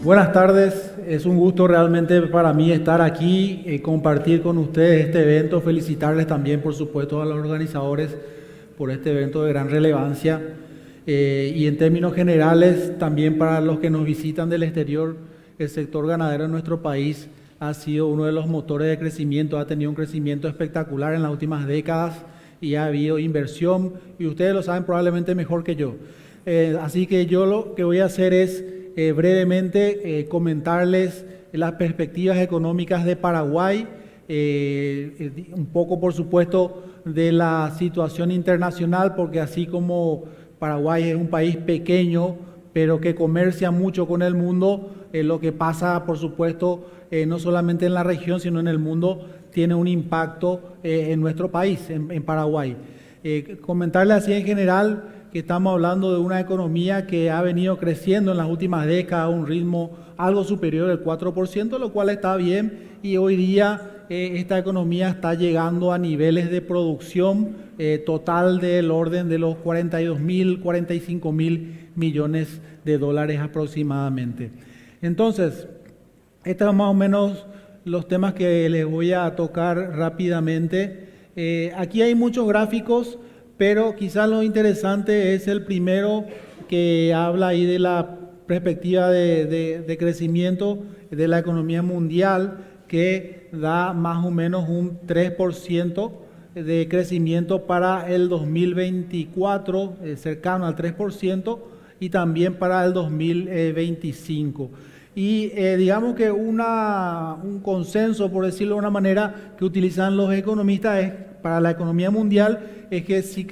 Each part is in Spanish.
Buenas tardes, es un gusto realmente para mí estar aquí, compartir con ustedes este evento, felicitarles también por supuesto a los organizadores por este evento de gran relevancia y en términos generales también para los que nos visitan del exterior, el sector ganadero en nuestro país ha sido uno de los motores de crecimiento, ha tenido un crecimiento espectacular en las últimas décadas y ha habido inversión y ustedes lo saben probablemente mejor que yo. Así que yo lo que voy a hacer es brevemente comentarles las perspectivas económicas de Paraguay, un poco por supuesto de la situación internacional, porque así como Paraguay es un país pequeño, pero que comercia mucho con el mundo, lo que pasa por supuesto no solamente en la región, sino en el mundo, tiene un impacto en nuestro país, en Paraguay. Comentarles así en general que estamos hablando de una economía que ha venido creciendo en las últimas décadas a un ritmo algo superior al 4%, lo cual está bien, y hoy día esta economía está llegando a niveles de producción total del orden de los 42.000, 45.000 millones de dólares aproximadamente. Entonces, estos son más o menos los temas que les voy a tocar rápidamente. Aquí hay muchos gráficos, pero quizás lo interesante es el primero que habla ahí de la perspectiva de crecimiento de la economía mundial, que da más o menos un 3% de crecimiento para el 2024, cercano al 3%, y también para el 2025. Y digamos que un consenso, por decirlo de una manera, que utilizan los economistas es, para la economía mundial, es que si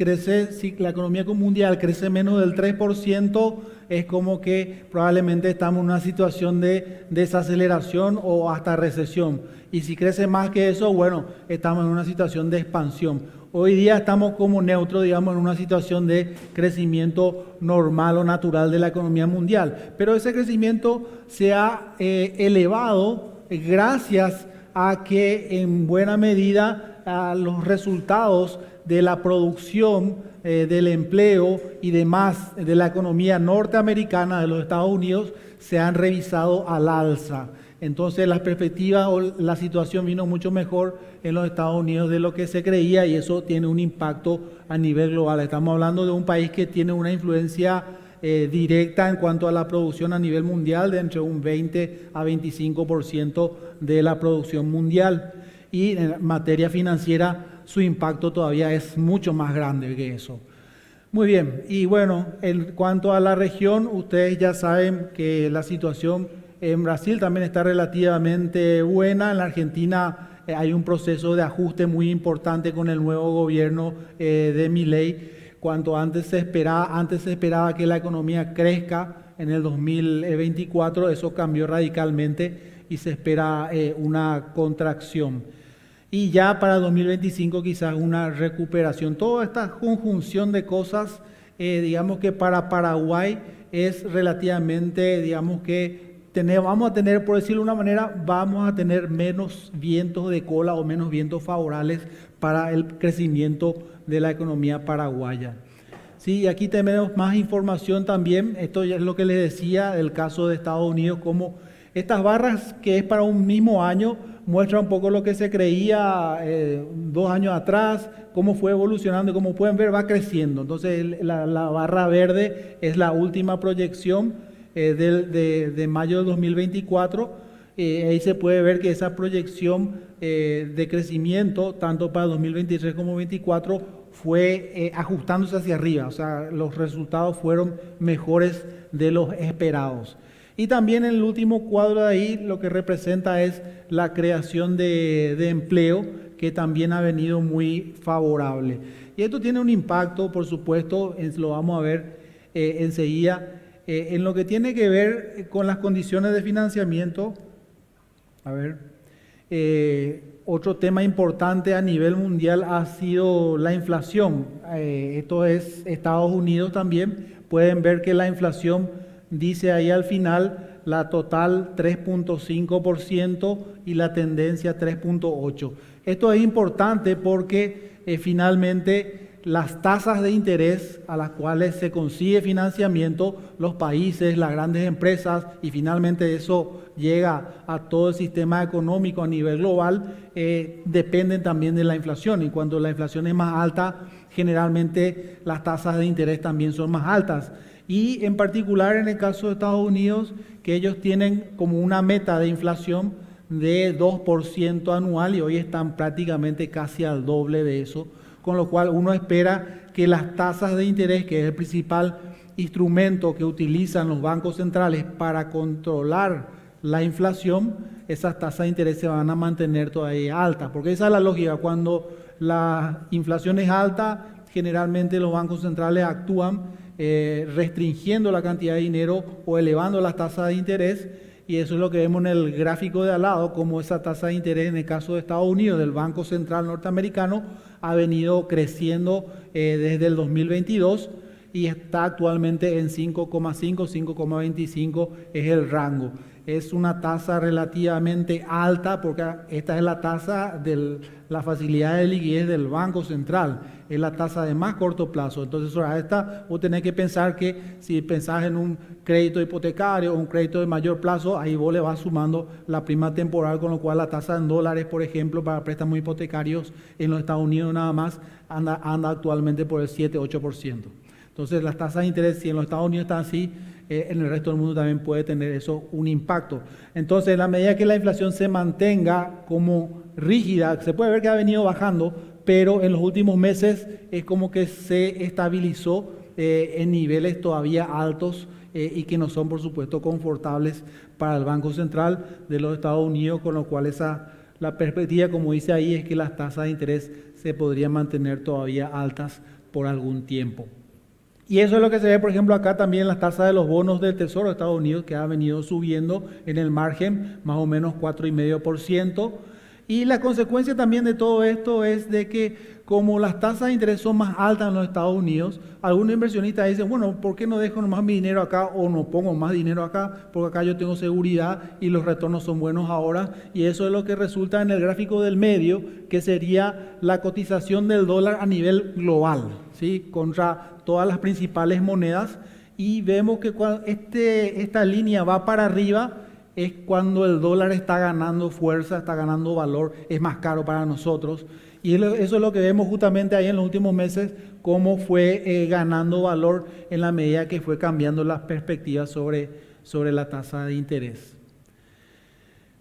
la economía mundial crece menos del 3%, es como que probablemente estamos en una situación de desaceleración o hasta recesión. Y si crece más que eso, bueno, estamos en una situación de expansión. Hoy día estamos como neutros, digamos, en una situación de crecimiento normal o natural de la economía mundial. Pero ese crecimiento se ha elevado gracias a que en buena medida los resultados de la producción, del empleo y demás de la economía norteamericana de los Estados Unidos se han revisado al alza. Entonces las perspectivas o la situación vino mucho mejor en los Estados Unidos de lo que se creía, y eso tiene un impacto a nivel global. Estamos hablando de un país que tiene una influencia directa en cuanto a la producción a nivel mundial de entre un 20 a 25% de la producción mundial, y en materia financiera su impacto todavía es mucho más grande que eso. Muy bien, y bueno, en cuanto a la región, ustedes ya saben que la situación en Brasil también está relativamente buena. En la Argentina hay un proceso de ajuste muy importante con el nuevo gobierno de Milei. Cuanto antes se esperaba que la economía crezca en el 2024, eso cambió radicalmente y se espera una contracción. Y ya para el 2025 quizás una recuperación. Toda esta conjunción de cosas, digamos que para Paraguay es relativamente, digamos que vamos a tener, por decirlo de una manera, vamos a tener menos vientos de cola o menos vientos favorables para el crecimiento de la economía paraguaya. Sí, y aquí tenemos más información también. Esto ya es lo que les decía del caso de Estados Unidos, como estas barras que es para un mismo año muestra un poco lo que se creía 2 años atrás, cómo fue evolucionando, y como pueden ver va creciendo. Entonces la barra verde es la última proyección de mayo del 2024. Ahí se puede ver que esa proyección de crecimiento, tanto para 2023 como 2024, fue ajustándose hacia arriba. O sea, los resultados fueron mejores de los esperados. Y también en el último cuadro de ahí lo que representa es la creación de empleo, que también ha venido muy favorable. Y esto tiene un impacto, por supuesto, lo vamos a ver enseguida, en lo que tiene que ver con las condiciones de financiamiento. A ver, otro tema importante a nivel mundial ha sido la inflación. Esto es Estados Unidos también. Pueden ver que la inflación dice ahí al final la total 3.5% y la tendencia 3.8%. Esto es importante porque finalmente las tasas de interés a las cuales se consigue financiamiento, los países, las grandes empresas, y finalmente eso llega a todo el sistema económico a nivel global, dependen también de la inflación. Y cuando la inflación es más alta, generalmente las tasas de interés también son más altas. Y en particular en el caso de Estados Unidos, que ellos tienen como una meta de inflación de 2% anual y hoy están prácticamente casi al doble de eso, con lo cual uno espera que las tasas de interés, que es el principal instrumento que utilizan los bancos centrales para controlar la inflación, esas tasas de interés se van a mantener todavía altas, porque esa es la lógica. Cuando la inflación es alta, generalmente los bancos centrales actúan restringiendo la cantidad de dinero o elevando las tasas de interés, y eso es lo que vemos en el gráfico de al lado, como esa tasa de interés en el caso de Estados Unidos, del Banco Central Norteamericano, ha venido creciendo desde el 2022 y está actualmente en 5,5, 5,25 es el rango. Es una tasa relativamente alta porque esta es la tasa de la facilidad de liquidez del Banco Central, es la tasa de más corto plazo. Entonces, sobre esta vos tenés que pensar que si pensás en un crédito hipotecario o un crédito de mayor plazo, ahí vos le vas sumando la prima temporal, con lo cual la tasa en dólares, por ejemplo, para préstamos hipotecarios en los Estados Unidos nada más, anda actualmente por el 7-8%. Entonces, las tasas de interés, si en los Estados Unidos están así, en el resto del mundo también puede tener eso un impacto. Entonces, en la medida que la inflación se mantenga como rígida, se puede ver que ha venido bajando, pero en los últimos meses es como que se estabilizó en niveles todavía altos y que no son, por supuesto, confortables para el Banco Central de los Estados Unidos, con lo cual la perspectiva, como dice ahí, es que las tasas de interés se podrían mantener todavía altas por algún tiempo. Y eso es lo que se ve, por ejemplo, acá también las tasas de los bonos del Tesoro de Estados Unidos, que ha venido subiendo en el margen más o menos 4,5%. Y la consecuencia también de todo esto es de que como las tasas de interés son más altas en los Estados Unidos, algunos inversionistas dicen, bueno, ¿por qué no dejo más mi dinero acá o no pongo más dinero acá? Porque acá yo tengo seguridad y los retornos son buenos ahora. Y eso es lo que resulta en el gráfico del medio, que sería la cotización del dólar a nivel global, ¿sí? Contra todas las principales monedas. Y vemos que cuando esta línea va para arriba, es cuando el dólar está ganando fuerza, está ganando valor, es más caro para nosotros. Y eso es lo que vemos justamente ahí en los últimos meses, cómo fue ganando valor en la medida que fue cambiando las perspectivas sobre la tasa de interés.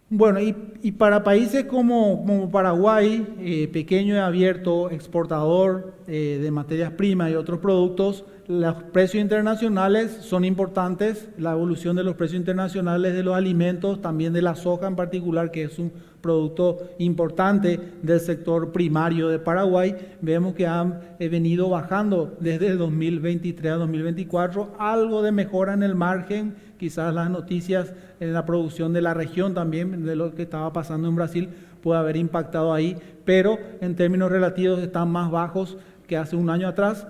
Bueno, y para países como Paraguay, pequeño y abierto, exportador de materias primas y otros productos, los precios internacionales son importantes, la evolución de los precios internacionales de los alimentos, también de la soja en particular, que es un producto importante del sector primario de Paraguay. Vemos que han venido bajando desde el 2023 a 2024, algo de mejora en el margen, quizás las noticias en la producción de la región también, de lo que estaba pasando en Brasil, puede haber impactado ahí, pero en términos relativos están más bajos que hace un año atrás,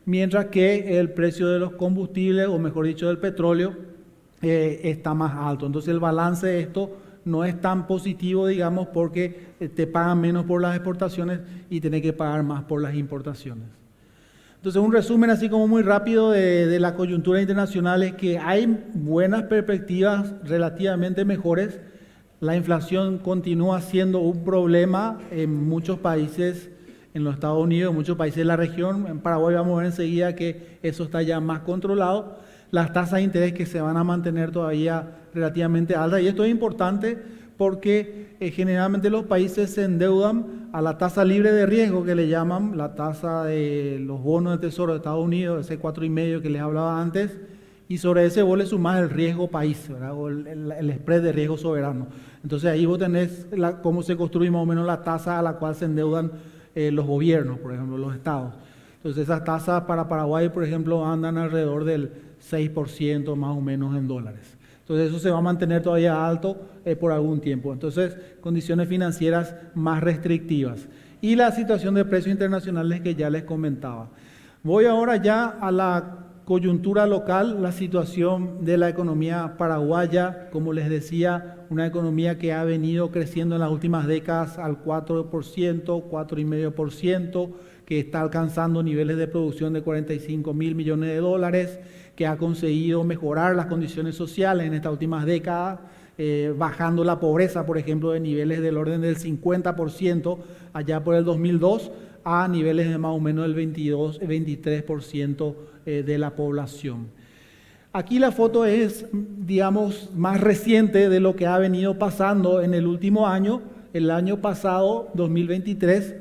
mientras que el precio de los combustibles, o mejor dicho del petróleo, está más alto. Entonces el balance de esto no es tan positivo, digamos, porque te pagan menos por las exportaciones y tenés que pagar más por las importaciones. Entonces, un resumen así como muy rápido de la coyuntura internacional es que hay buenas perspectivas relativamente mejores. La inflación continúa siendo un problema en muchos países, en los Estados Unidos, en muchos países de la región. En Paraguay vamos a ver enseguida que eso está ya más controlado. Las tasas de interés que se van a mantener todavía relativamente altas. Y esto es importante porque generalmente los países se endeudan a la tasa libre de riesgo, que le llaman la tasa de los bonos de Tesoro de Estados Unidos, ese 4,5 que les hablaba antes, y sobre ese vos le sumás el riesgo país, ¿verdad? O el spread de riesgo soberano. Entonces ahí vos tenés cómo se construye más o menos la tasa a la cual se endeudan los gobiernos, por ejemplo, los estados. Entonces esas tasas para Paraguay, por ejemplo, andan alrededor del 6% más o menos en dólares. Entonces eso se va a mantener todavía alto por algún tiempo. Entonces, condiciones financieras más restrictivas. Y la situación de precios internacionales que ya les comentaba. Voy ahora ya a la coyuntura local, la situación de la economía paraguaya. Como les decía, una economía que ha venido creciendo en las últimas décadas al 4%, 4,5%, que está alcanzando niveles de producción de 45.000 millones de dólares, que ha conseguido mejorar las condiciones sociales en estas últimas décadas, bajando la pobreza, por ejemplo, de niveles del orden del 50% allá por el 2002 a niveles de más o menos del 22-23% de la población. Aquí la foto es, digamos, más reciente de lo que ha venido pasando en el último año. El año pasado, 2023,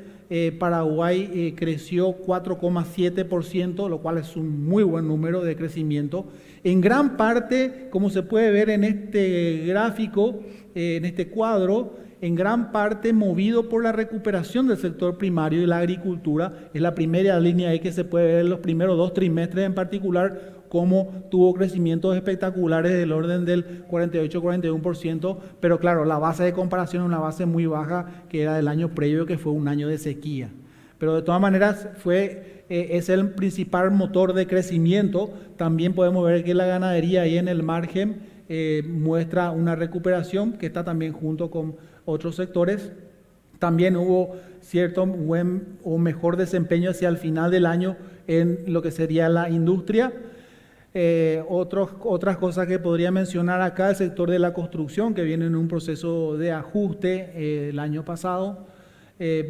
Paraguay creció 4,7%, lo cual es un muy buen número de crecimiento. En gran parte, como se puede ver en este gráfico, en este cuadro, en gran parte movido por la recuperación del sector primario y la agricultura. Es la primera línea ahí que se puede ver en los primeros 2 trimestres en particular, cómo tuvo crecimientos espectaculares del orden del 48-41%, pero claro, la base de comparación es una base muy baja que era del año previo, que fue un año de sequía. Pero de todas maneras es el principal motor de crecimiento. También podemos ver que la ganadería ahí en el margen muestra una recuperación que está también junto con otros sectores. También hubo cierto buen o mejor desempeño hacia el final del año en lo que sería la industria. Otras cosas que podría mencionar acá, el sector de la construcción, que viene en un proceso de ajuste el año pasado.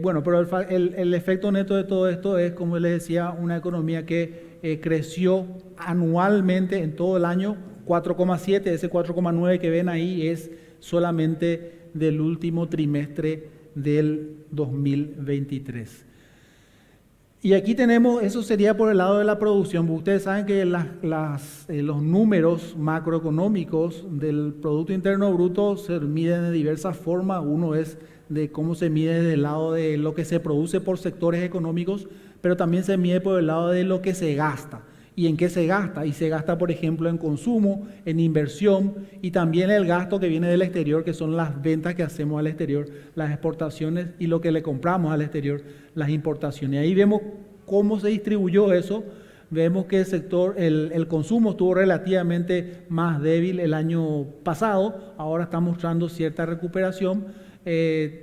Bueno, pero el efecto neto de todo esto es, como les decía, una economía que creció anualmente en todo el año 4,7, ese 4,9 que ven ahí es solamente del último trimestre del 2023. Y aquí tenemos, eso sería por el lado de la producción. Ustedes saben que los números macroeconómicos del Producto Interno Bruto se miden de diversas formas. Uno es de cómo se mide desde el lado de lo que se produce por sectores económicos, pero también se mide por el lado de lo que se gasta. ¿Y en qué se gasta? Y se gasta, por ejemplo, en consumo, en inversión y también el gasto que viene del exterior, que son las ventas que hacemos al exterior, las exportaciones y lo que le compramos al exterior, las importaciones. Y ahí vemos cómo se distribuyó eso. Vemos que el consumo estuvo relativamente más débil el año pasado, ahora está mostrando cierta recuperación.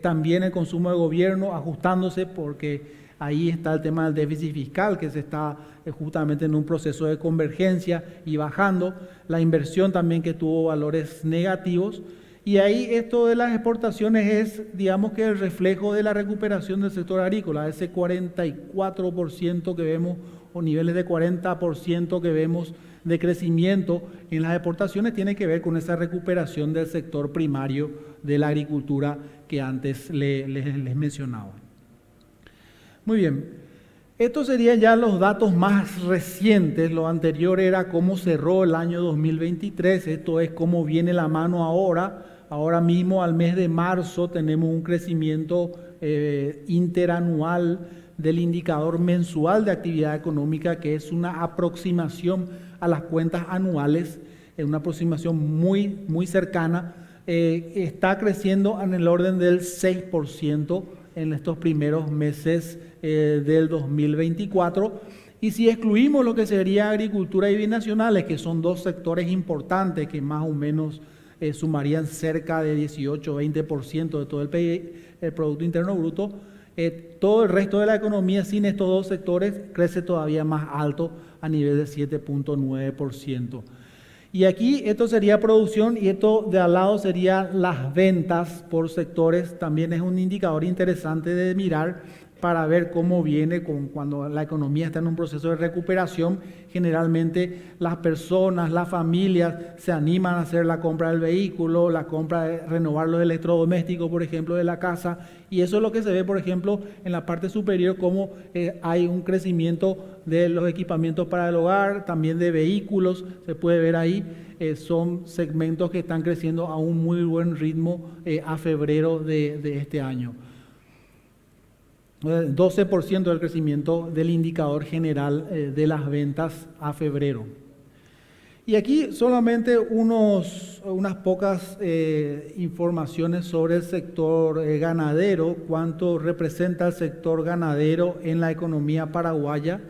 También el consumo de gobierno ajustándose porque ahí está el tema del déficit fiscal que se está justamente en un proceso de convergencia y bajando. La inversión también que tuvo valores negativos. Y ahí esto de las exportaciones es, digamos que el reflejo de la recuperación del sector agrícola, ese 44% que vemos o niveles de 40% que vemos de crecimiento en las exportaciones tiene que ver con esa recuperación del sector primario de la agricultura que antes les mencionaba. Muy bien, estos serían ya los datos más recientes. Lo anterior era cómo cerró el año 2023, esto es cómo viene la mano ahora. Ahora mismo al mes de marzo tenemos un crecimiento interanual del indicador mensual de actividad económica, que es una aproximación a las cuentas anuales, es una aproximación muy cercana. Está creciendo en el orden del 6% en estos primeros meses del 2024. Y si excluimos lo que sería agricultura y binacionales, que son dos sectores importantes que más o menos sumarían cerca de 18-20% de todo el PIB, el Producto Interno Bruto, todo el resto de la economía sin estos dos sectores crece todavía más alto a nivel de 7,9%. Y aquí esto sería producción y esto de al lado sería las ventas por sectores. También es un indicador interesante de mirar para ver cómo viene cuando la economía está en un proceso de recuperación. Generalmente las personas, las familias se animan a hacer la compra del vehículo, la compra de renovar los electrodomésticos, por ejemplo, de la casa. Y eso es lo que se ve, por ejemplo, en la parte superior, cómo hay un crecimiento de los equipamientos para el hogar, también de vehículos, se puede ver ahí. Son segmentos que están creciendo a un muy buen ritmo a febrero de este año. 12% del crecimiento del indicador general de las ventas a febrero. Y aquí solamente unas pocas informaciones sobre el sector ganadero, cuánto representa el sector ganadero en la economía paraguaya.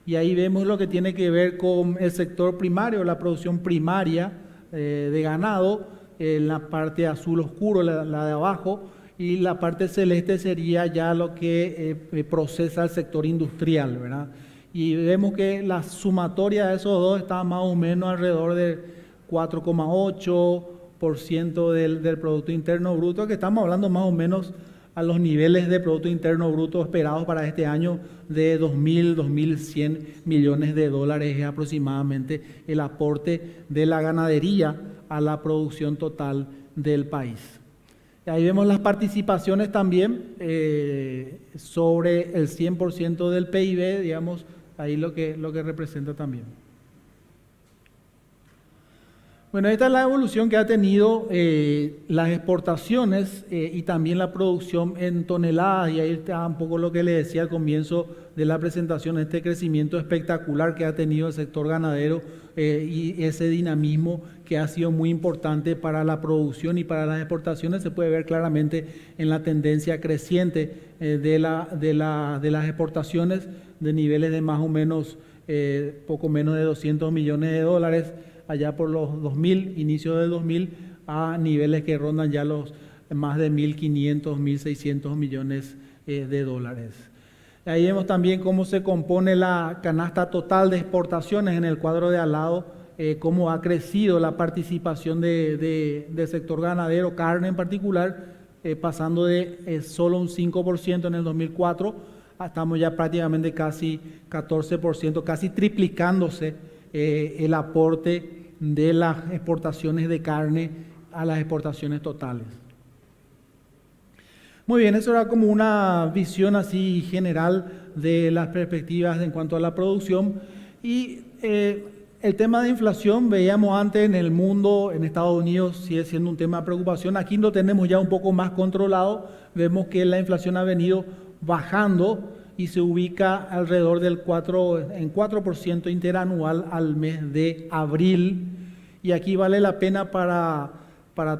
Y ahí vemos lo que tiene que ver con el sector primario, la producción primaria de ganado, en la parte azul oscuro, la de abajo. y la parte celeste sería ya lo que procesa el sector industrial, ¿verdad? Y vemos que la sumatoria de esos dos está más o menos alrededor de 4,8% del Producto Interno Bruto, que estamos hablando más o menos a los niveles de Producto Interno Bruto esperados para este año de 2.100 millones de dólares es aproximadamente el aporte de la ganadería a la producción total del país. Ahí vemos las participaciones también sobre el 100% del PIB, digamos, ahí lo que representa también. Bueno, esta es la evolución que ha tenido las exportaciones y también la producción en toneladas, y ahí está un poco lo que le decía al comienzo de la presentación, este crecimiento espectacular que ha tenido el sector ganadero y ese dinamismo que ha sido muy importante para la producción y para las exportaciones. Se puede ver claramente en la tendencia creciente de las exportaciones, de niveles de más o menos poco menos de 200 millones de dólares allá por los 2000, inicio del 2000, a niveles que rondan ya los más de 1.500, 1.600 millones de dólares. Ahí vemos también cómo se compone la canasta total de exportaciones en el cuadro de al lado, cómo ha crecido la participación del sector ganadero, carne en particular, pasando de solo un 5% en el 2004, estamos ya prácticamente casi 14%, casi triplicándose el aporte de las exportaciones de carne a las exportaciones totales. Muy bien, eso era como una visión así general de las perspectivas en cuanto a la producción. Y el tema de inflación, veíamos antes en el mundo, en Estados Unidos sigue siendo un tema de preocupación. Aquí lo tenemos ya un poco más controlado. Vemos que la inflación ha venido bajando y se ubica alrededor del 4% interanual al mes de abril. Y aquí vale la pena para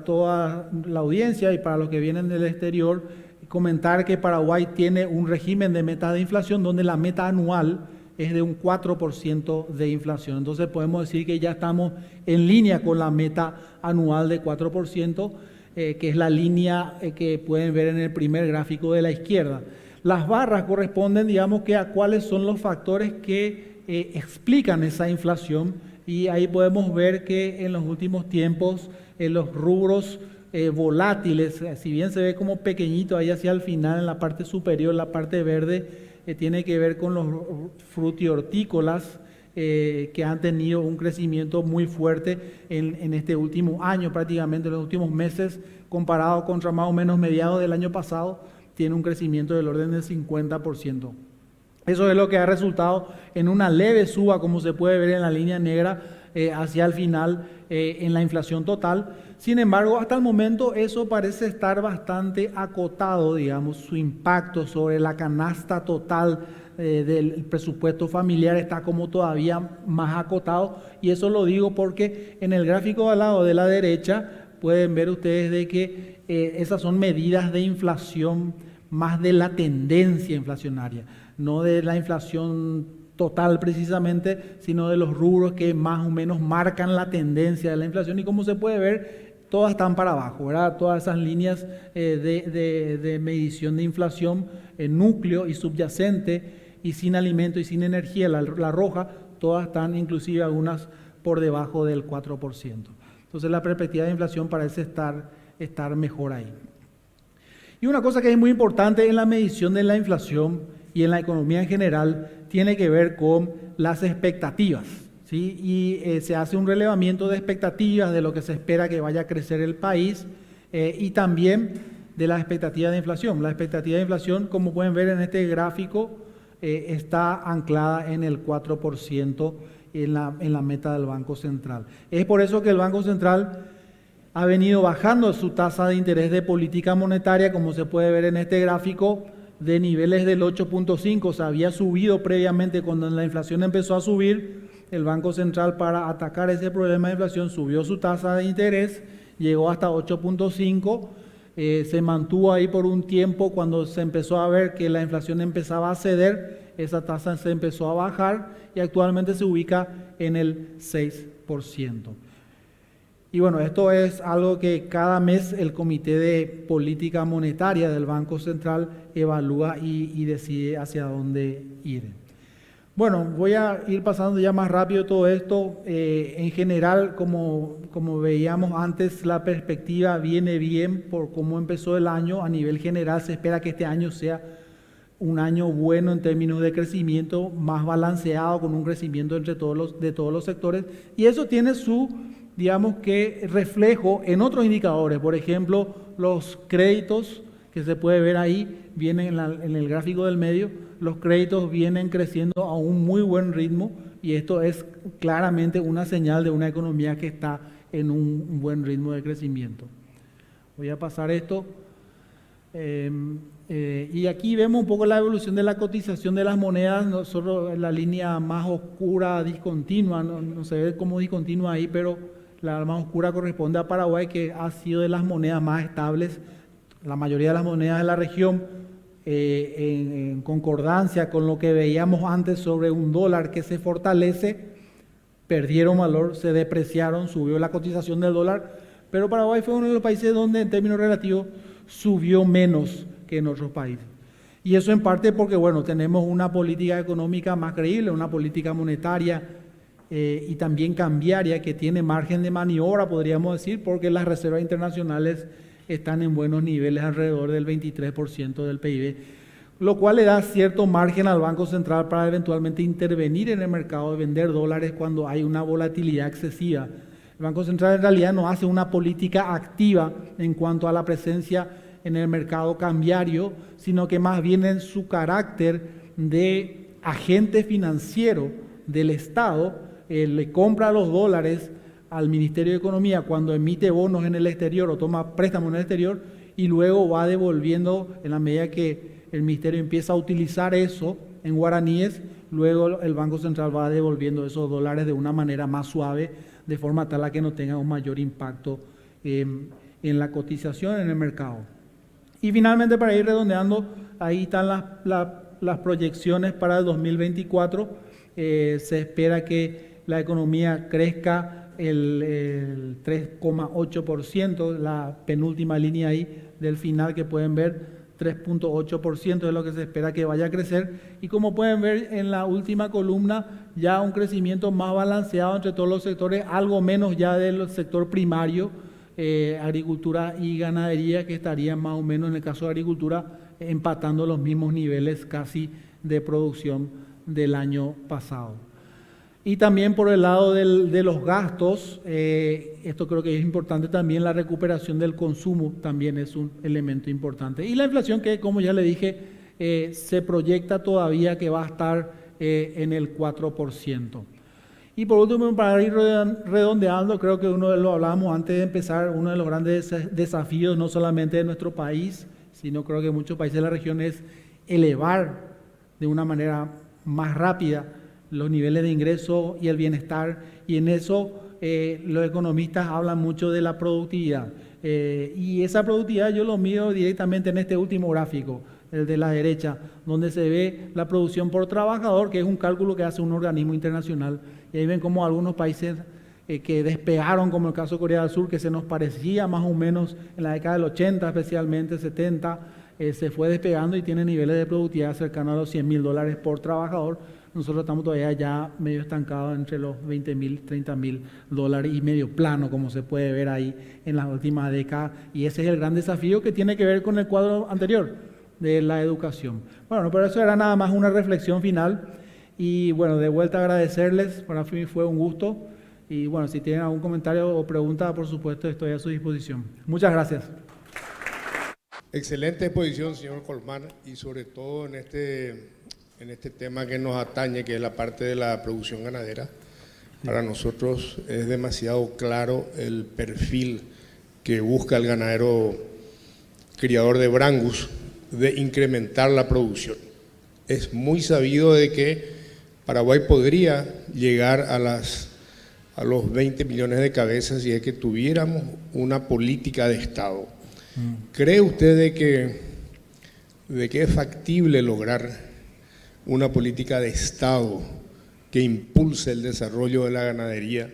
toda la audiencia y para los que vienen del exterior comentar que Paraguay tiene un régimen de meta de inflación donde la meta anual es de un 4% de inflación. Entonces podemos decir que ya estamos en línea con la meta anual de 4%, que es la línea que pueden ver en el primer gráfico de la izquierda. Las barras corresponden, digamos, que a cuáles son los factores que explican esa inflación, y ahí podemos ver que en los últimos tiempos los rubros volátiles, si bien se ve como pequeñito ahí hacia el final en la parte superior, la parte verde, tiene que ver con los frutihortícolas que han tenido un crecimiento muy fuerte en este último año, prácticamente en los últimos meses, comparado contra más o menos mediados del año pasado, tiene un crecimiento del orden del 50%. Eso es lo que ha resultado en una leve suba, como se puede ver en la línea negra, hacia el final en la inflación total. Sin embargo, hasta el momento eso parece estar bastante acotado, digamos, su impacto sobre la canasta total del presupuesto familiar está como todavía más acotado, y eso lo digo porque en el gráfico al lado de la derecha pueden ver ustedes de que esas son medidas de inflación más de la tendencia inflacionaria, no de la inflación total precisamente, sino de los rubros que más o menos marcan la tendencia de la inflación, y como se puede ver, todas están para abajo, ¿verdad? Todas esas líneas de medición de inflación, núcleo y subyacente, y sin alimento y sin energía, la roja, todas están inclusive algunas por debajo del 4%. Entonces la perspectiva de inflación parece estar mejor ahí. Y una cosa que es muy importante en la medición de la inflación y en la economía en general tiene que ver con las expectativas, ¿sí? Y se hace un relevamiento de expectativas de lo que se espera que vaya a crecer el país y también de las expectativas de inflación. La expectativa de inflación, como pueden ver en este gráfico, está anclada en el 4% en la meta del Banco Central. Es por eso que el Banco Central ha venido bajando su tasa de interés de política monetaria, como se puede ver en este gráfico, de niveles del 8.5, se había subido previamente cuando la inflación empezó a subir. El Banco Central, para atacar ese problema de inflación, subió su tasa de interés, llegó hasta 8.5, se mantuvo ahí por un tiempo. Cuando se empezó a ver que la inflación empezaba a ceder, esa tasa se empezó a bajar y actualmente se ubica en el 6%. Y bueno, esto es algo que cada mes el Comité de Política Monetaria del Banco Central evalúa y decide hacia dónde ir. Bueno, voy a ir pasando ya más rápido todo esto. En general, como veíamos antes, la perspectiva viene bien por cómo empezó el año. A nivel general se espera que este año sea un año bueno en términos de crecimiento, más balanceado, con un crecimiento de todos los sectores. Y eso tiene su, digamos que, reflejo en otros indicadores. Por ejemplo, los créditos, que se puede ver ahí, vienen en el gráfico del medio. Los créditos vienen creciendo a un muy buen ritmo y esto es claramente una señal de una economía que está en un buen ritmo de crecimiento. Voy a pasar esto. Y aquí vemos un poco la evolución de la cotización de las monedas. Nosotros en la línea más oscura discontinua, no se ve como discontinua ahí, pero la más oscura corresponde a Paraguay, que ha sido de las monedas más estables. La mayoría de las monedas de la región, en concordancia con lo que veíamos antes sobre un dólar que se fortalece, perdieron valor, se depreciaron, subió la cotización del dólar, pero Paraguay fue uno de los países donde en términos relativos subió menos que en otros países. Y eso en parte porque, bueno, tenemos una política económica más creíble, una política monetaria y también cambiaria que tiene margen de maniobra, podríamos decir, porque las reservas internacionales están en buenos niveles, alrededor del 23% del PIB, lo cual le da cierto margen al Banco Central para eventualmente intervenir en el mercado de vender dólares cuando hay una volatilidad excesiva. El Banco Central en realidad no hace una política activa en cuanto a la presencia en el mercado cambiario, sino que más bien en su carácter de agente financiero del Estado, le compra los dólares al Ministerio de Economía cuando emite bonos en el exterior o toma préstamos en el exterior y luego va devolviendo en la medida que el Ministerio empieza a utilizar eso en guaraníes, luego el Banco Central va devolviendo esos dólares de una manera más suave, de forma tal a que no tenga un mayor impacto en la cotización en el mercado. Y finalmente, para ir redondeando, ahí están las proyecciones para el 2024. Se espera que la economía crezca el 3,8%, la penúltima línea ahí del final que pueden ver, 3,8% es lo que se espera que vaya a crecer. Y como pueden ver en la última columna, ya un crecimiento más balanceado entre todos los sectores, algo menos ya del sector primario, agricultura y ganadería, que estarían más o menos en el caso de agricultura empatando los mismos niveles casi de producción del año pasado. Y también por el lado de los gastos, esto creo que es importante también, la recuperación del consumo también es un elemento importante. Y la inflación, que como ya le dije, se proyecta todavía que va a estar en el 4%. Y por último, para ir redondeando, creo que lo hablábamos antes de empezar, uno de los grandes desafíos, no solamente de nuestro país, sino creo que muchos países de la región, es elevar de una manera más rápida los niveles de ingreso y el bienestar, y en eso los economistas hablan mucho de la productividad. Y esa productividad yo lo mido directamente en este último gráfico, el de la derecha, donde se ve la producción por trabajador, que es un cálculo que hace un organismo internacional. Y ahí ven cómo algunos países que despegaron, como el caso de Corea del Sur, que se nos parecía más o menos en la década del 80, especialmente 70, se fue despegando y tiene niveles de productividad cercanos a los $100,000 por trabajador. Nosotros estamos todavía ya medio estancados entre los $20,000, $30,000 y medio plano, como se puede ver ahí en las últimas décadas. Y ese es el gran desafío que tiene que ver con el cuadro anterior de la educación. Bueno, pero eso era nada más una reflexión final. Y bueno, de vuelta agradecerles, para mí fue un gusto. Y bueno, si tienen algún comentario o pregunta, por supuesto, estoy a su disposición. Muchas gracias. Excelente exposición, señor Colmán, y sobre todo en este tema que nos atañe, que es la parte de la producción ganadera. Para nosotros es demasiado claro el perfil que busca el ganadero criador de Brangus de incrementar la producción. Es muy sabido de que Paraguay podría llegar a los 20 millones de cabezas si es que tuviéramos una política de Estado. ¿Cree usted de que es factible lograr una política de Estado que impulse el desarrollo de la ganadería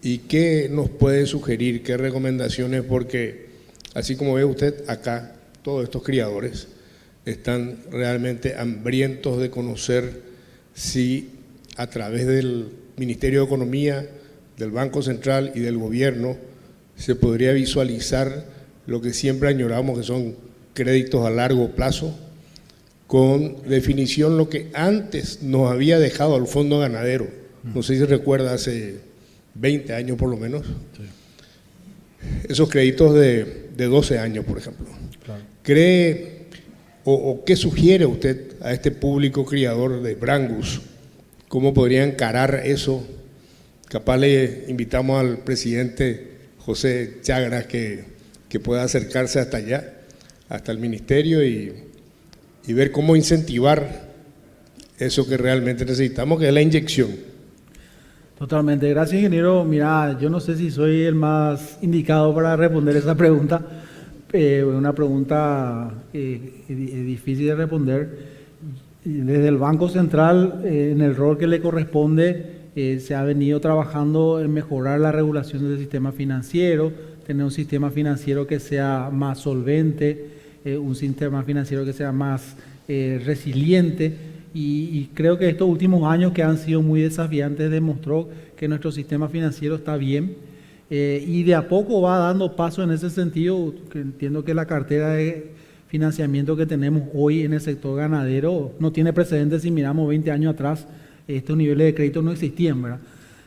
¿Y qué nos puede sugerir, qué recomendaciones? Porque así como ve usted acá, todos estos criadores están realmente hambrientos de conocer si a través del Ministerio de Economía, del Banco Central y del Gobierno se podría visualizar lo que siempre añoramos, que son créditos a largo plazo, con definición lo que antes nos había dejado al Fondo Ganadero. No sé si recuerda, hace 20 años por lo menos, sí. Esos créditos de 12 años, por ejemplo. Claro. ¿Cree o qué sugiere usted a este público criador de Brangus? ¿Cómo podría encarar eso? Capaz le invitamos al presidente José Chagras que pueda acercarse hasta allá, hasta el ministerio y ver cómo incentivar eso que realmente necesitamos, que es la inyección. Totalmente. Gracias, ingeniero. Mira, yo no sé si soy el más indicado para responder esa pregunta. Una pregunta difícil de responder. Desde el Banco Central, en el rol que le corresponde, se ha venido trabajando en mejorar la regulación del sistema financiero, tener un sistema financiero que sea más solvente, un sistema financiero que sea más resiliente, y creo que estos últimos años, que han sido muy desafiantes, demostró que nuestro sistema financiero está bien, y de a poco va dando paso en ese sentido. Que entiendo que la cartera de financiamiento que tenemos hoy en el sector ganadero no tiene precedentes. Si miramos 20 años atrás, estos niveles de crédito no existían, ¿verdad?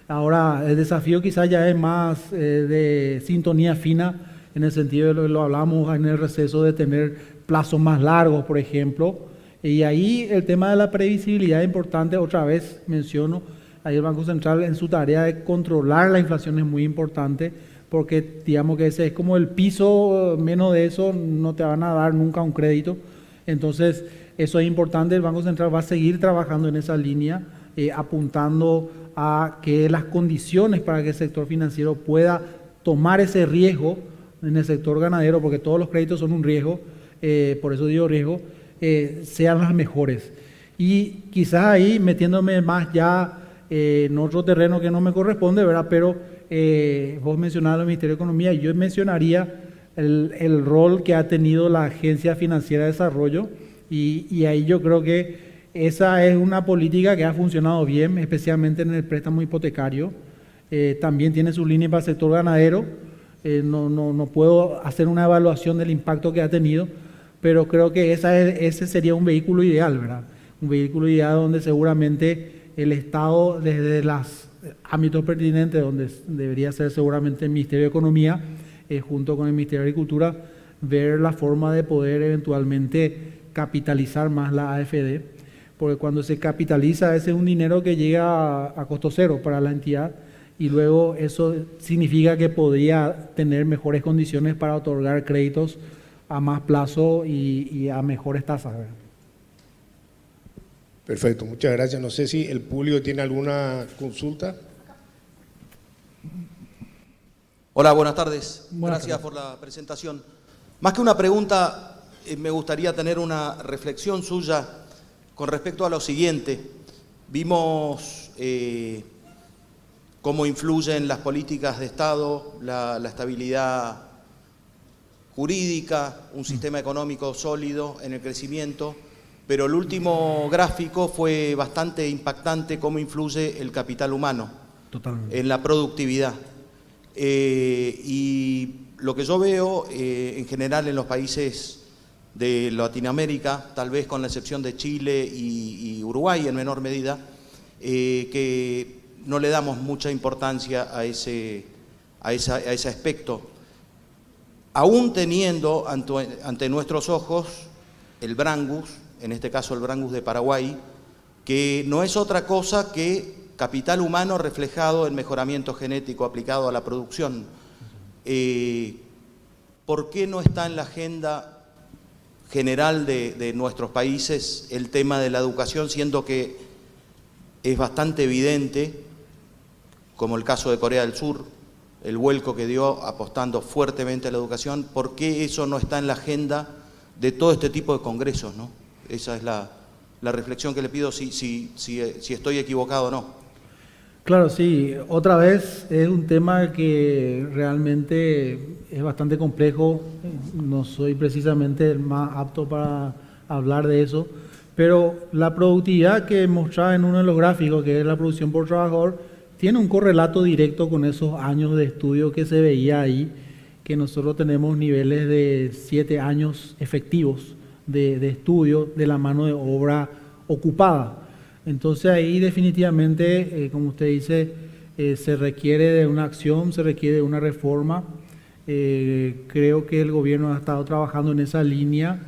Ahora, el desafío quizás ya es más de sintonía fina, en el sentido de lo hablamos en el receso, de tener plazos más largos, por ejemplo. Y ahí el tema de la previsibilidad es importante. Otra vez menciono, ahí el Banco Central, en su tarea de controlar la inflación, es muy importante, porque digamos que ese es como el piso. Menos de eso no te van a dar nunca un crédito. Entonces, eso es importante. El Banco Central va a seguir trabajando en esa línea, apuntando a que las condiciones para que el sector financiero pueda tomar ese riesgo en el sector ganadero, porque todos los créditos son un riesgo, por eso digo riesgo, sean las mejores. Y quizás ahí metiéndome más ya en otro terreno que no me corresponde, ¿verdad? Pero vos mencionabas el Ministerio de Economía, y yo mencionaría el rol que ha tenido la Agencia Financiera de Desarrollo, y ahí yo creo que esa es una política que ha funcionado bien, especialmente en el préstamo hipotecario. También tiene su línea para el sector ganadero. No puedo hacer una evaluación del impacto que ha tenido, pero creo que ese sería un vehículo ideal, ¿verdad? Un vehículo ideal donde seguramente el Estado, desde los ámbitos pertinentes, donde debería ser seguramente el Ministerio de Economía, junto con el Ministerio de Agricultura, ver la forma de poder eventualmente capitalizar más la AFD, porque cuando se capitaliza, ese es un dinero que llega a costo cero para la entidad, y luego eso significa que podría tener mejores condiciones para otorgar créditos a más plazo y a mejores tasas, ¿verdad? Perfecto, muchas gracias. No sé si el público tiene alguna consulta. Hola, buenas tardes. Buenas Gracias tardes por la presentación. Más que una pregunta, me gustaría tener una reflexión suya con respecto a lo siguiente. Vimos cómo influyen las políticas de Estado, la estabilidad jurídica, un sistema económico sólido en el crecimiento, pero el último gráfico fue bastante impactante, cómo influye el capital humano. Totalmente. En la productividad. Y lo que yo veo en general en los países de Latinoamérica, tal vez con la excepción de Chile y Uruguay en menor medida, que no le damos mucha importancia a ese aspecto, aún teniendo ante nuestros ojos el Brangus, en este caso el Brangus de Paraguay, que no es otra cosa que capital humano reflejado en mejoramiento genético aplicado a la producción. ¿Por qué no está en la agenda general de nuestros países el tema de la educación, siendo que es bastante evidente, como el caso de Corea del Sur, el vuelco que dio apostando fuertemente a la educación? ¿Por qué eso no está en la agenda de todo este tipo de congresos, ¿no? Esa es la reflexión que le pido, si estoy equivocado o no. Claro, sí. Otra vez es un tema que realmente es bastante complejo. No soy precisamente el más apto para hablar de eso, pero la productividad que mostraba en uno de los gráficos, que es la producción por trabajador, tiene un correlato directo con esos años de estudio que se veía ahí, que nosotros tenemos niveles de 7 años efectivos de estudio de la mano de obra ocupada. Entonces ahí definitivamente, como usted dice, se requiere de una acción, se requiere de una reforma. Creo que el gobierno ha estado trabajando en esa línea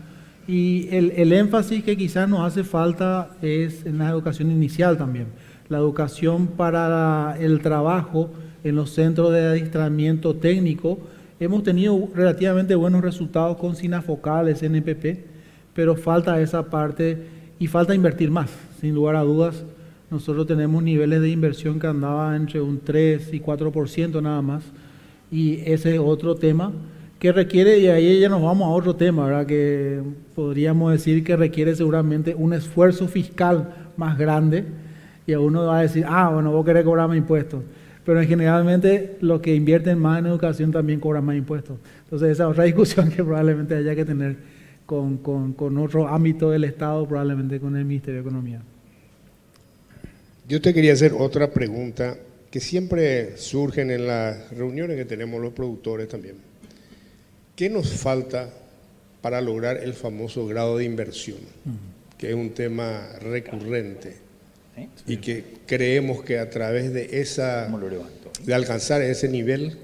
y el énfasis que quizás nos hace falta es en la educación inicial también. La educación para el trabajo en los centros de adiestramiento técnico. Hemos tenido relativamente buenos resultados con sinafocales, NPP, pero falta esa parte y falta invertir más. Sin lugar a dudas, nosotros tenemos niveles de inversión que andaban entre un 3 y 4% nada más, y ese es otro tema que requiere, y ahí ya nos vamos a otro tema, ¿verdad? Que podríamos decir que requiere seguramente un esfuerzo fiscal más grande, y a uno va a decir, bueno, vos querés cobrar más impuestos, pero generalmente los que invierten más en educación también cobran más impuestos. Entonces esa es otra discusión que probablemente haya que tener con otro ámbito del Estado, probablemente con el Ministerio de Economía. Yo te quería hacer otra pregunta que siempre surgen en las reuniones que tenemos los productores también. ¿Qué nos falta para lograr el famoso grado de inversión? Que es un tema recurrente y que creemos que a través de de alcanzar ese nivel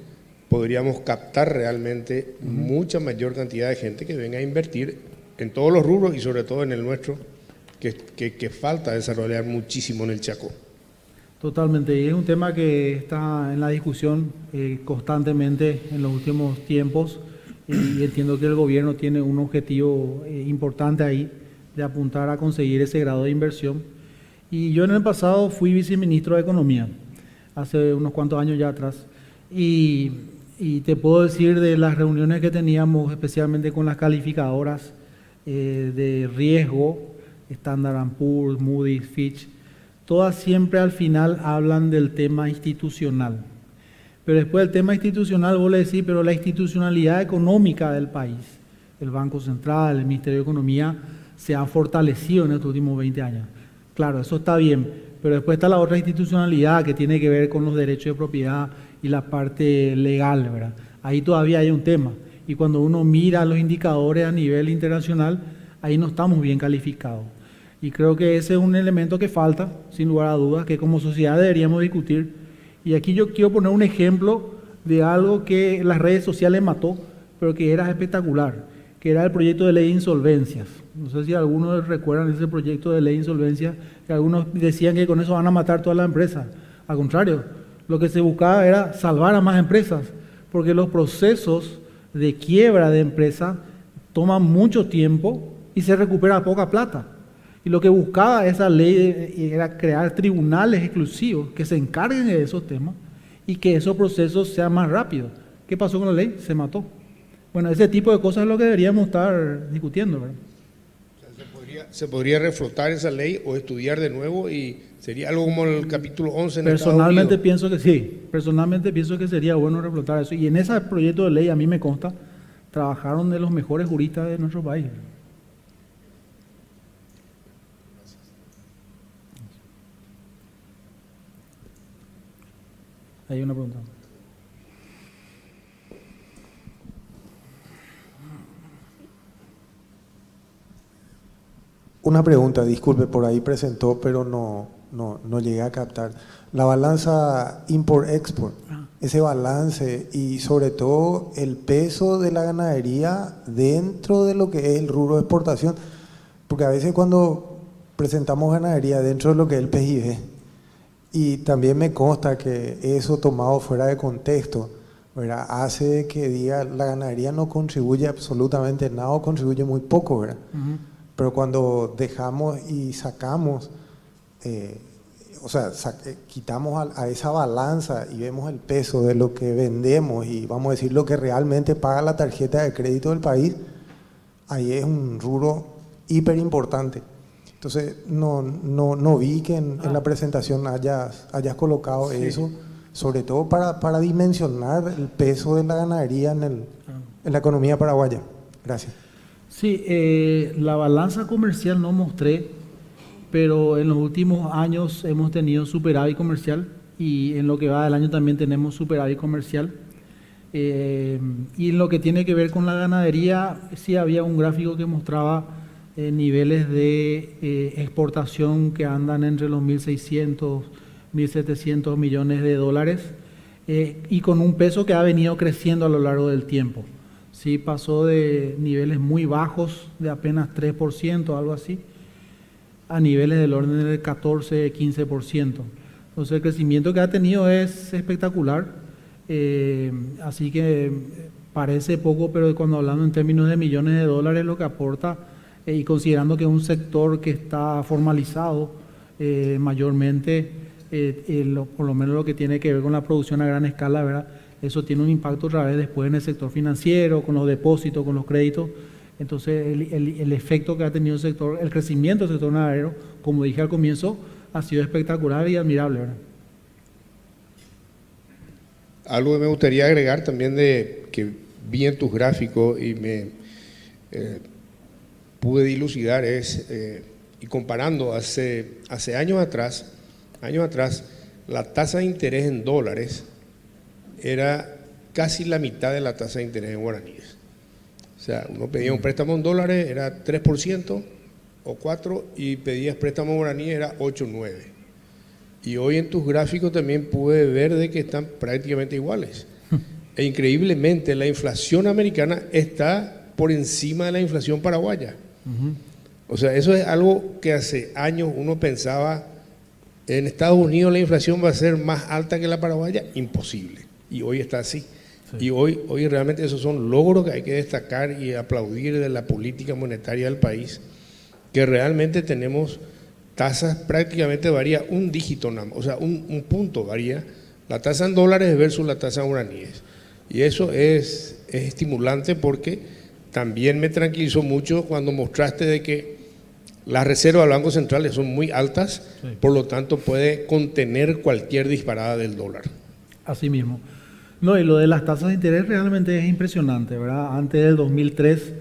podríamos captar realmente mucha mayor cantidad de gente que venga a invertir en todos los rubros y sobre todo en el nuestro, que falta desarrollar muchísimo en el Chaco. Totalmente, y es un tema que está en la discusión constantemente en los últimos tiempos, y entiendo que el gobierno tiene un objetivo importante ahí de apuntar a conseguir ese grado de inversión. Y yo en el pasado fui viceministro de Economía, hace unos cuantos años ya atrás, y te puedo decir de las reuniones que teníamos, especialmente con las calificadoras de riesgo, Standard & Poor's, Moody's, Fitch, todas siempre al final hablan del tema institucional. Pero después del tema institucional vos le decís, pero la institucionalidad económica del país, el Banco Central, el Ministerio de Economía, se ha fortalecido en estos últimos 20 años. Claro, eso está bien, pero después está la otra institucionalidad que tiene que ver con los derechos de propiedad y la parte legal, ¿verdad? Ahí todavía hay un tema. Y cuando uno mira los indicadores a nivel internacional, ahí no estamos bien calificados. Y creo que ese es un elemento que falta, sin lugar a dudas, que como sociedad deberíamos discutir. Y aquí yo quiero poner un ejemplo de algo que las redes sociales mató, pero que era espectacular, que era el proyecto de ley de insolvencias. No sé si algunos recuerdan ese proyecto de ley de insolvencias, que algunos decían que con eso van a matar todas las empresas. Al contrario, lo que se buscaba era salvar a más empresas, porque los procesos de quiebra de empresas toman mucho tiempo y se recupera poca plata. Y lo que buscaba esa ley era crear tribunales exclusivos que se encarguen de esos temas y que esos procesos sean más rápidos. ¿Qué pasó con la ley? Se mató. Bueno, ese tipo de cosas es lo que deberíamos estar discutiendo, ¿verdad? O sea, se podría reflotar esa ley o estudiar de nuevo y sería algo como el capítulo 11 en Personalmente pienso que sí, personalmente pienso que sería bueno reflotar eso. Y en ese proyecto de ley, a mí me consta, trabajaron de los mejores juristas de nuestro país. Hay una pregunta. Una pregunta, disculpe, por ahí presentó, pero no llegué a captar. La balanza import-export, ese balance y sobre todo el peso de la ganadería dentro de lo que es el rubro de exportación, porque a veces cuando presentamos ganadería dentro de lo que es el PIB, y también me consta que eso tomado fuera de contexto, ¿verdad?, hace que diga la ganadería no contribuye absolutamente nada o contribuye muy poco, ¿verdad? Pero cuando dejamos y sacamos, quitamos a esa balanza y vemos el peso de lo que vendemos y vamos a decir lo que realmente paga la tarjeta de crédito del país, ahí es un rubro hiper importante. Entonces, no vi que en la presentación hayas colocado eso, sobre todo para dimensionar el peso de la ganadería en la economía paraguaya. Gracias. Sí, la balanza comercial no mostré, pero en los últimos años hemos tenido superávit comercial y en lo que va del año también tenemos superávit comercial. Y en lo que tiene que ver con la ganadería, sí había un gráfico que mostraba niveles de exportación que andan entre los 1.600, 1.700 millones de dólares y con un peso que ha venido creciendo a lo largo del tiempo. Sí, pasó de niveles muy bajos, de apenas 3%, algo así, a niveles del orden del 14, 15%. Entonces el crecimiento que ha tenido es espectacular, así que parece poco, pero cuando hablando en términos de millones de dólares lo que aporta, y considerando que es un sector que está formalizado mayormente, por lo menos lo que tiene que ver con la producción a gran escala, ¿verdad? Eso tiene un impacto otra vez después en el sector financiero, con los depósitos, con los créditos. Entonces el efecto que ha tenido el sector, el crecimiento del sector ganadero, como dije al comienzo, ha sido espectacular y admirable, ¿verdad? Algo que me gustaría agregar también de que vi en tus gráficos y me pude dilucidar es, y comparando hace años atrás, la tasa de interés en dólares era casi la mitad de la tasa de interés en guaraníes. O sea, uno pedía un préstamo en dólares, era 3% o 4%, y pedías préstamo en guaraníes, era 8 o 9%. Y hoy en tus gráficos también pude ver de que están prácticamente iguales. E increíblemente la inflación americana está por encima de la inflación paraguaya. O sea, eso es algo que hace años uno pensaba, en Estados Unidos la inflación va a ser más alta que la paraguaya, imposible. Y hoy está así. Sí. Y hoy realmente esos son logros que hay que destacar y aplaudir de la política monetaria del país, que realmente tenemos tasas prácticamente varía un dígito, o sea, un punto varía la tasa en dólares versus la tasa en guaraníes. Y eso es estimulante porque también me tranquilizó mucho cuando mostraste de que las reservas del Banco Central son muy altas, sí. Por lo tanto puede contener cualquier disparada del dólar. Así mismo. No, y lo de las tasas de interés realmente es impresionante, ¿verdad? Antes del 2003,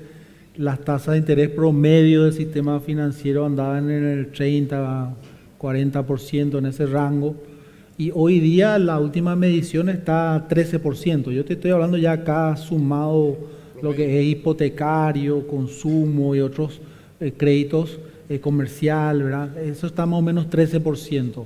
las tasas de interés promedio del sistema financiero andaban en el 30, 40%, en ese rango. Y hoy día la última medición está a 13%. Yo te estoy hablando ya acá sumado lo que es hipotecario, consumo y otros créditos comercial, ¿verdad? Eso está más o menos 13%.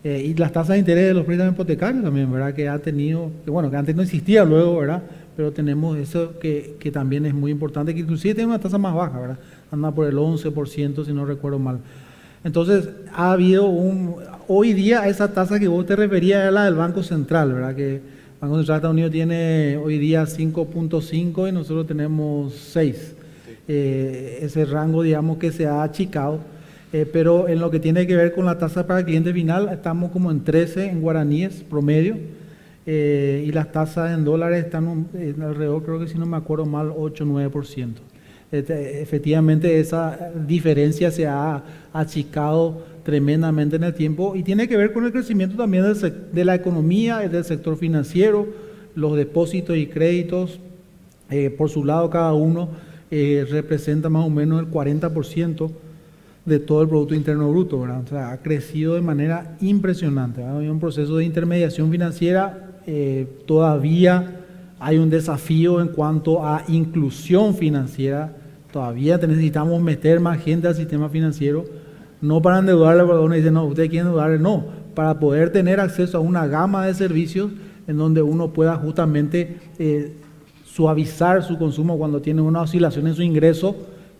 Y las tasas de interés de los préstamos hipotecarios también, ¿verdad? Que ha tenido, que bueno, que antes no existía luego, ¿verdad? Pero tenemos eso que también es muy importante, que inclusive tiene una tasa más baja, ¿verdad? Anda por el 11%, si no recuerdo mal. Entonces, ha habido hoy día esa tasa que vos te referías es la del Banco Central, ¿verdad? Que el Banco Central de Estados Unidos tiene hoy día 5.5 y nosotros tenemos 6. Ese rango, digamos, que se ha achicado, pero en lo que tiene que ver con la tasa para el cliente final, estamos como en 13 en guaraníes promedio, y las tasas en dólares están alrededor, creo que si no me acuerdo mal, 8 o 9%. Efectivamente esa diferencia se ha achicado tremendamente en el tiempo y tiene que ver con el crecimiento también de la economía, del sector financiero, los depósitos y créditos, por su lado cada uno representa más o menos el 40% de todo el Producto Interno Bruto, ¿verdad? O sea, ha crecido de manera impresionante, ¿verdad? Hay un proceso de intermediación financiera, todavía hay un desafío en cuanto a inclusión financiera, todavía necesitamos meter más gente al sistema financiero, no para endeudarle, porque uno dice, no, usted quiere endeudarle, no, para poder tener acceso a una gama de servicios en donde uno pueda justamente suavizar su consumo cuando tiene una oscilación en su ingreso,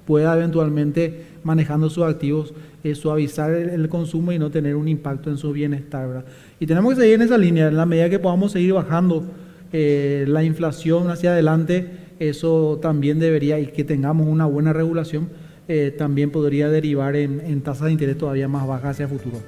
pueda eventualmente, manejando sus activos, suavizar el consumo y no tener un impacto en su bienestar, ¿verdad? Y tenemos que seguir en esa línea, en la medida que podamos seguir bajando la inflación hacia adelante, eso también debería, y que tengamos una buena regulación, también podría derivar en tasas de interés todavía más bajas hacia el futuro.